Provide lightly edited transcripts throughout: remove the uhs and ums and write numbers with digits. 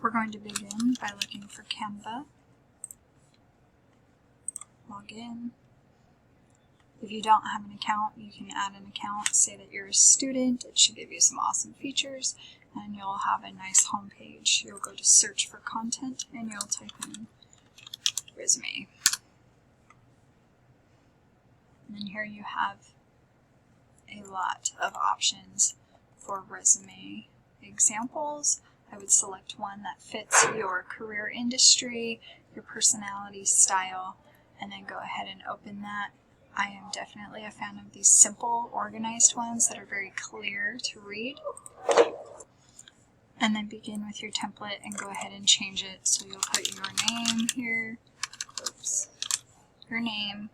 We're going to begin by looking for Canva. Log in. If you don't have an account, you can add an account, say that you're a student. It should give you some awesome features, and you'll have a nice home page. You'll go to search for content, and you'll type in resume. And then here you have a lot of options for resume examples. I would select one that fits your career industry, your personality style, and then go ahead and open that. I am definitely a fan of these simple, organized ones that are very clear to read. And then begin with your template and go ahead and change it. So you'll put your name here, your name,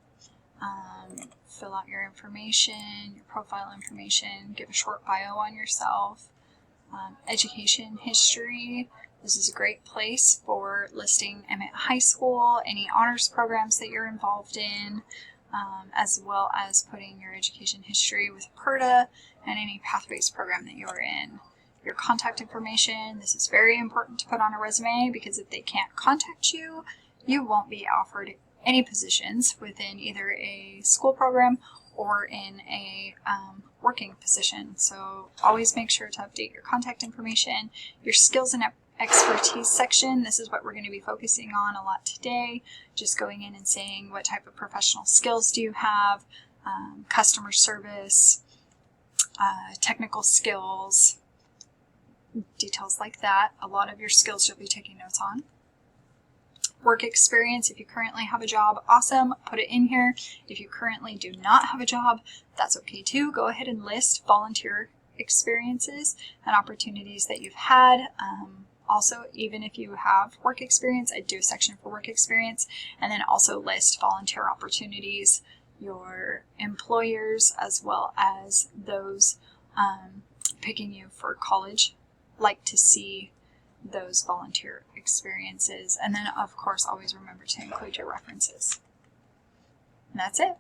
fill out your information, your profile information, give a short bio on yourself, education history. This is a great place for listing high school, any honors programs that you're involved in, as well as putting your education history with PERTA and any pathways program that you're in. Your contact information, this is very important to put on a resume because if they can't contact you, you won't be offered any positions within either a school program or in a working position. So always make sure to update your contact information. Your skills and expertise section, this is what we're going to be focusing on a lot today. Just going in and saying what type of professional skills do you have, customer service, technical skills, details like that. A lot of your skills you'll be taking notes on. Work experience, if you currently have a job, awesome, put it in here. If you currently do not have a job, that's okay too. Go ahead and list volunteer experiences and opportunities that you've had. Also, even if you have work experience, I'd do a section for work experience, and then also list volunteer opportunities, your employers, as well as those picking you for college, like to see those volunteer experiences. And then, of course, always remember to include your references. And that's it.